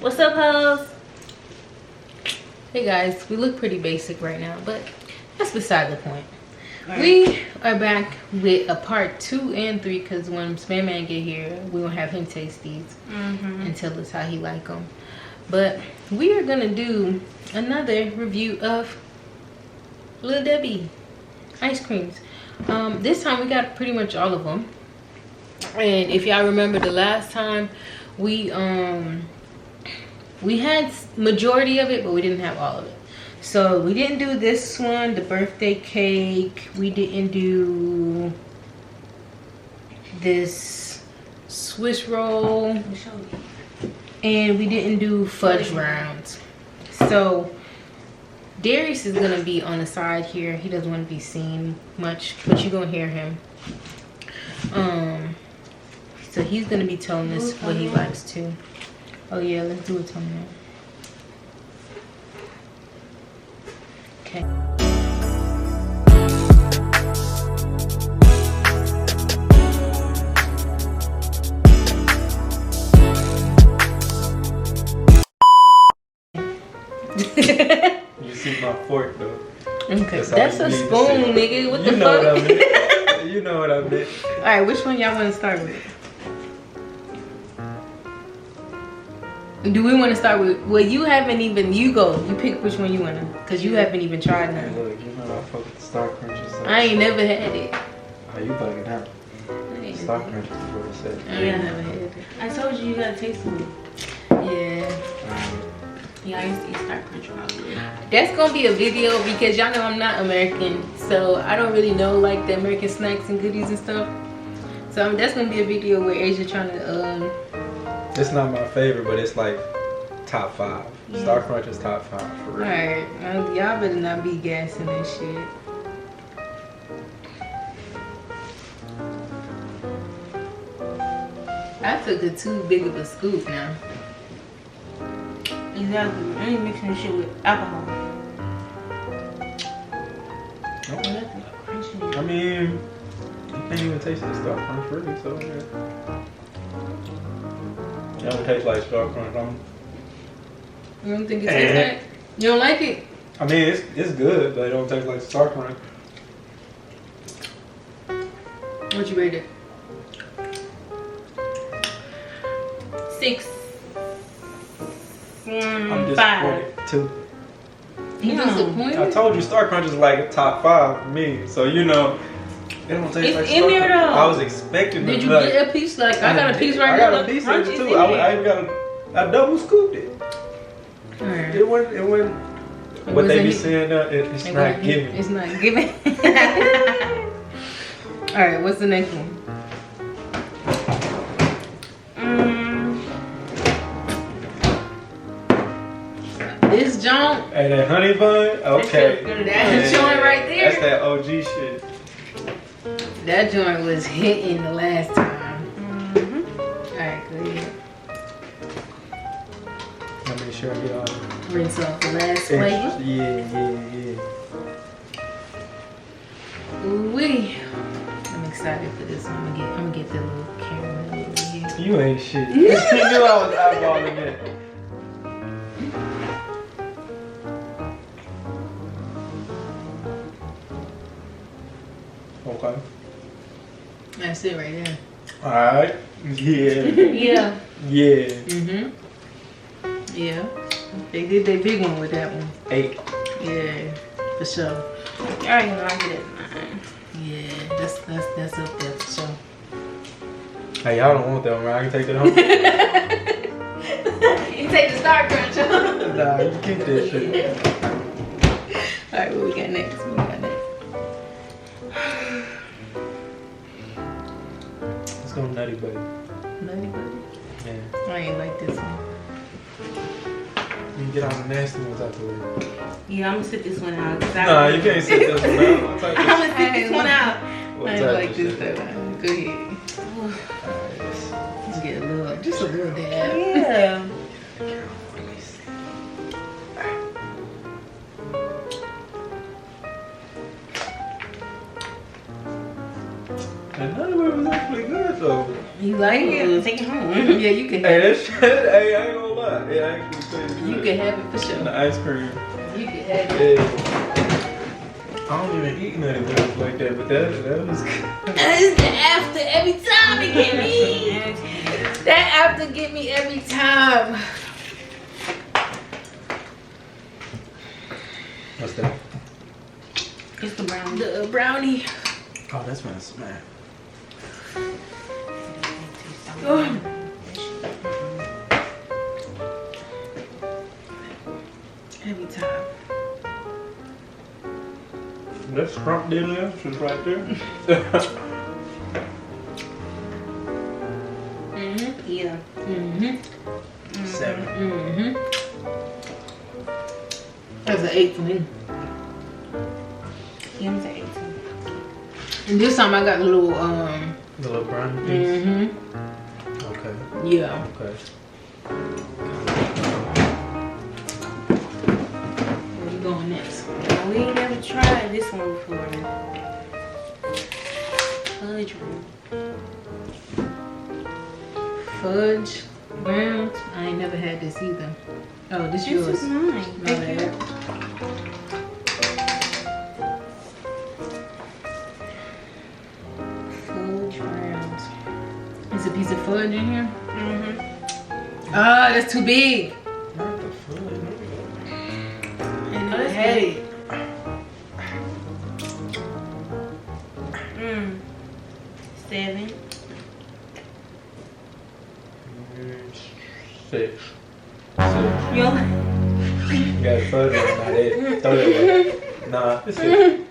What's up, hoes? Hey guys, we look pretty basic right now, but that's beside the point. Right. We are back with a part 2 and 3 because when Spam Man get here, we gonna have him taste these and tell us how he like them. But we are gonna do another review of Little Debbie ice creams. This time we got pretty much all of them. And if y'all remember the last time, we had majority of it, but we didn't have all of it. So we didn't do this one, the birthday cake. We didn't do this Swiss roll, and we didn't do fudge rounds. So Darius is gonna be on the side here. He doesn't want to be seen much, but you're gonna hear him. So he's gonna be telling us what he likes too. Oh yeah, let's do a thumbnail. Okay. You see my fork though. Okay, that's a spoon, nigga. What the fuck? What I meant. You know what I meant. All right, which one y'all want to start with? Do we want to start with? Well, you haven't even. You go. You pick which one you want to, cause you haven't even tried none. Hey, look, you know I fuck with the Star Crunchers. So. I ain't never had it. Oh, you bugging out. Star Crunchers is what it said. I ain't never had it. I told you gotta taste it. Yeah. Yeah, I used to eat Star Crunch probably. That's gonna be a video because y'all know I'm not American, so I don't really know like the American snacks and goodies and stuff. So that's gonna be a video where Asia trying to It's not my favorite, but it's like top 5. Yeah. Star Crunch is top 5 for real. Alright, y'all better not be gassing that shit. I took it too big of a scoop now. Exactly. I ain't mixing this shit with alcohol. Okay. I mean, you can't even taste the Star Crunch really, so yeah. It don't taste like Star Crunch, don't it? You don't think it tastes like? You don't like it? I mean, it's good, but it don't taste like Star Crunch. What you rate it? 6. I'm 5. disappointed too. You disappointed? I told you Star Crunch is like top 5 for me, so you know it don't taste It's like in Star there, Crunch. though. I was expecting Did to you like, get a piece? Like I got a piece right I now. got a piece of Crunch it is too. in there. I even got I double scooped it. Alright. It wasn't what they be saying. It's not giving. It's not giving. All right, what's the next one? This joint. Hey, that honey bun. Okay. That's the joint right there. That's that OG shit. That joint was hitting the last time. All right, go ahead. Let me sure I get all the Rinse off the last extra. flavor. Yeah. Ooh wee. I'm excited for this one. I'm gonna get the little caramel over here. You ain't shit. You knew I was eyeballing it. Okay. That's it right there. Alright. Yeah. Yeah. Yeah. They did their big one with that one. 8. Yeah, for sure. I already know I get it. 9. Yeah, that's up there for sure. Hey, y'all don't want that one, right? I can take it home. You take the Star Crunch. Nah, you keep that shit. All right, what we got next? Let's go Nutty Buddy. Nutty Buddy. Yeah. I ain't like this one. You can get all the nasty ones out the way. Yeah, I'm gonna sit this one out. Nah, you can't sit this one out. What type I'm of gonna sit this one out. What I ain't type like of this shit? that one. Go ahead. Alright, Let's get a little, just a little dab. Yeah. And none of it was actually good though. You like Yeah, it? take it home. Yeah, you can. Hey, that shit. Hey, I ain't gonna lie. It actually tastes good. You can have it for And sure. the ice cream. You can have it. Yeah. I don't even eat nothing else like that, but that was good. That's the after every time it get me. That after get me every time. What's that? It's the brown. The brownie. Oh, that's when I smack. Oh. Every time. That's crump delicious right there. Yeah. 7. That's an 8 for me. Yeah, I'm saying 18. And this time I got a little The little brownie piece. Okay. Yeah. Okay. Where you going next? We ain't never tried this one before. Fudge room. Fudge browns. I ain't never had this either. Oh, this This yours. is mine. My Thank you. bad. Fudge browns. Is a piece of fudge in here? Ah, that's too big. Not the food. I never that's had big. it. 7. 6. Yo. You got fudge on not it. Throw it away. Nah, it's it.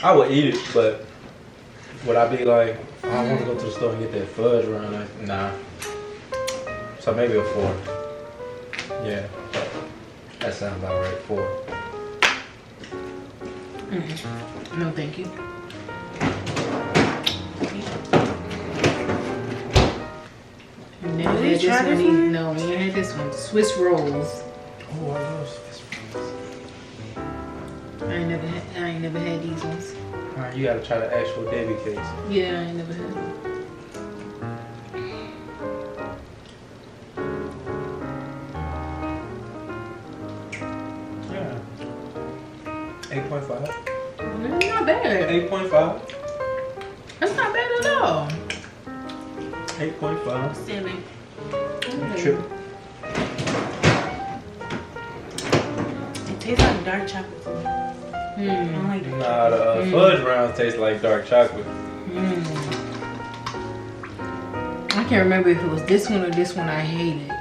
I would eat it, but would I be like, oh, I want to go to the store and get that fudge around? Like, nah. So maybe a 4. Yeah. That sounds about right. 4. No, thank you. Never Did we had this try one this either. one? No, we ain't had this one. Swiss rolls. Oh, I love Swiss rolls. I ain't never had these ones. Alright, you gotta try the actual Debbie cakes. Yeah, I ain't never had them. Yeah. 8.5. Not bad. 8.5. That's not bad at all. 8.5. 7. Triple. It tastes like dark chocolate to me. I don't like dark Nah, the fudge rounds taste like dark chocolate. I can't remember if it was this one or this one I hated.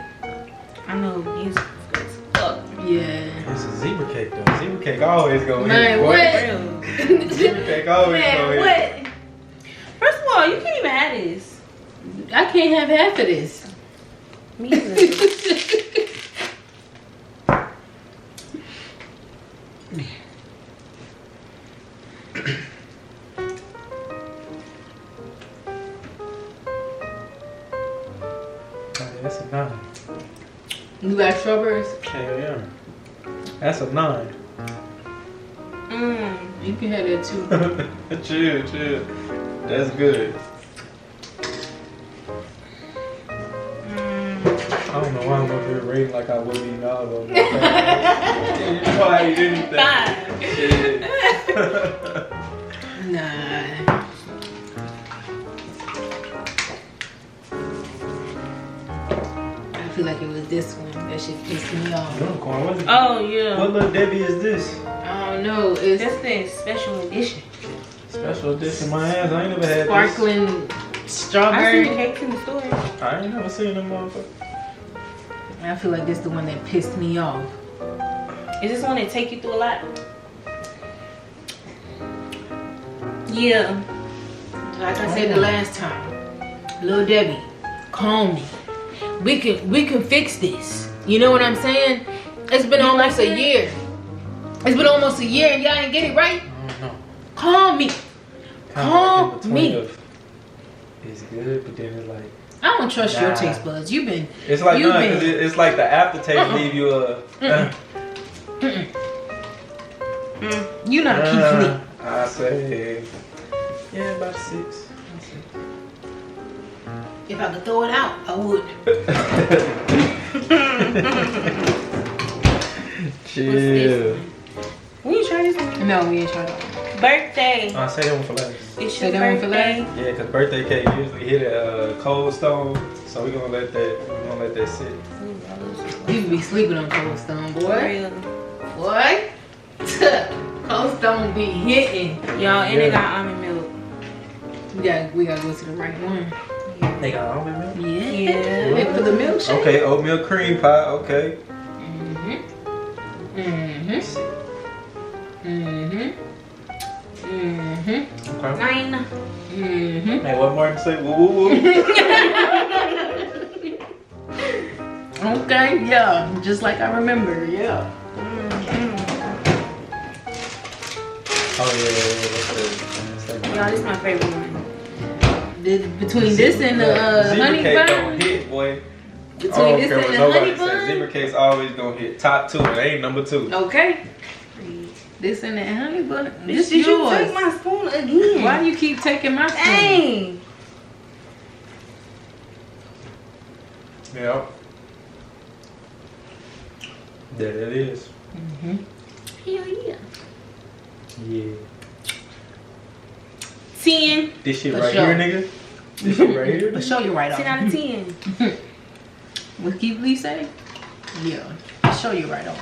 I know it's good as fuck. Yeah. It's a zebra cake though. Zebra cake always go Man, in. what? Real. Zebra cake always go Man, in. what? First of all, you can't even have this. I can't have half of this. Me either. That's a 9. You like strawberries? Hell yeah. That's a 9. You can have that too. Chill. That's good. I don't know why I'm up here rating like I would be now though. You know I eat anything. 5. Shit. Nah. I feel like it was this one that shit pissed me off. Unicorn, what's it? Oh, yeah. What little Debbie is this? I don't know. It's That's the special edition. Special edition my ass. I ain't never had sparkling I seen the strawberry. cakes in the store. this. I ain't never seen them motherfuckers. I feel like this the one that pissed me off. Is this one that take you through a lot? Yeah. Like I said the last time, Lil Debbie, call me. We can fix this. You know what I'm saying? It's been almost a year. It's been almost a year and y'all ain't get it right. I don't know. Call me. Call me. It's good, but then it's like I don't trust your Nah. taste buds. You've been. it's like You've nah, been- 'cause it's like the aftertaste leave you You not keeping it. I say yeah, about 6. If I could throw it out, I would. Chill. We ain't try this one. No, we ain't tried that. Birthday. I say that one for last. It's Say your that one for birthday. last? Yeah, cause birthday cake usually hit at Cold Stone, so we gonna let that sit. You be sleeping on Cold Stone, For boy. real. Boy. Cold Stone be hitting. Y'all, and they got almond milk. We gotta go to the right one. They got almond milk. Yeah. Yeah. Wait for the milkshake. Okay, oatmeal cream pie. Okay. Mhm. Mhm. Mhm. Mhm. Okay. 9. Mhm. Hey, what Martin say? Woo woo woo. Okay, yeah, just like I remember, yeah. Oh yeah. What's that? Y'all, this is my favorite one. Between this and the Zebra honey cake bun, gonna hit, boy. between this and the honey bun, Zebra cake's always gonna hit top 2. It ain't number 2. okay. This and that honey bun, this Did you yours. take my spoon again? Why you keep taking my spoon? Dang. Yeah. There it is. Mhm. Hell yeah. Yeah. 10. This shit For right sure. here, nigga. This shit right here. But show you right 10 on. out of 10. What Keith Lee say? Yeah, show you right on.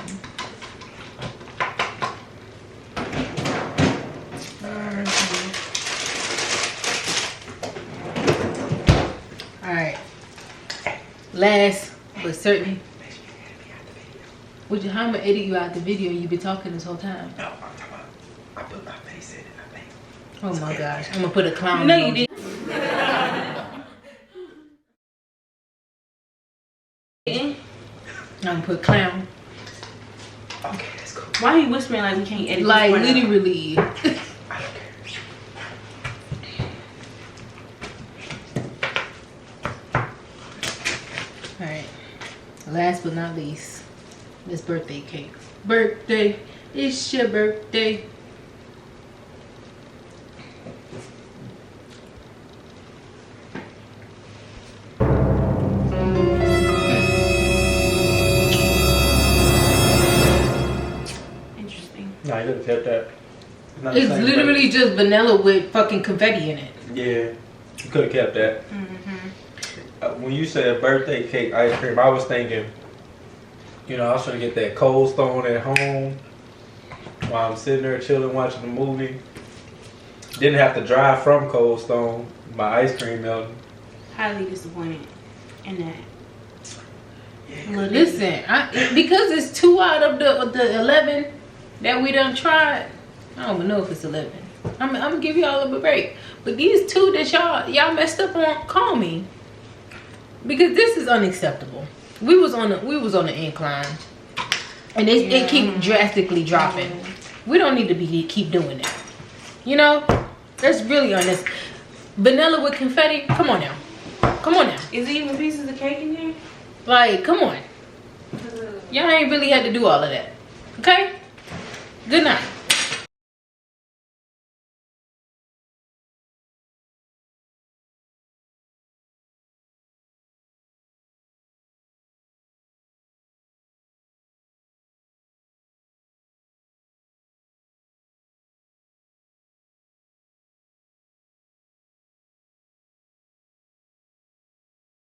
All right. Last but certainly. How I'm gonna edit you out the video and you been talking this whole time? No, I'm talking about. I put my face in it. I think. Oh my gosh, I'm gonna put a clown. No, emoji. you didn't. I'm gonna put clown. Okay, let's go. Why are you whispering like we can't edit Like this part out? literally. I don't care. Alright. Last but not least, this birthday cake. Birthday. It's your birthday. Interesting. Nah, you could have kept that. Not the It's same literally just vanilla with fucking confetti in it. flavor. Yeah, you could have kept that. When you said birthday cake ice cream, I was thinking, you know, I was trying to get that Cold Stone at home while I'm sitting there chilling watching the movie. Didn't have to drive from Cold Stone. My ice cream melting. Highly disappointed in that. Listen, because it's 2 out of the 11 that we done tried. I don't even know if it's 11. I'm gonna give y'all a break. But these 2 that y'all messed up on, call me. Because this is unacceptable. We was on the incline, and it keep drastically dropping. We don't need to keep doing that. You know, that's really honest. Vanilla with confetti. Come on now. Come on now. Is there even pieces of cake in there? Like, come on. Y'all ain't really had to do all of that. Okay? Good night.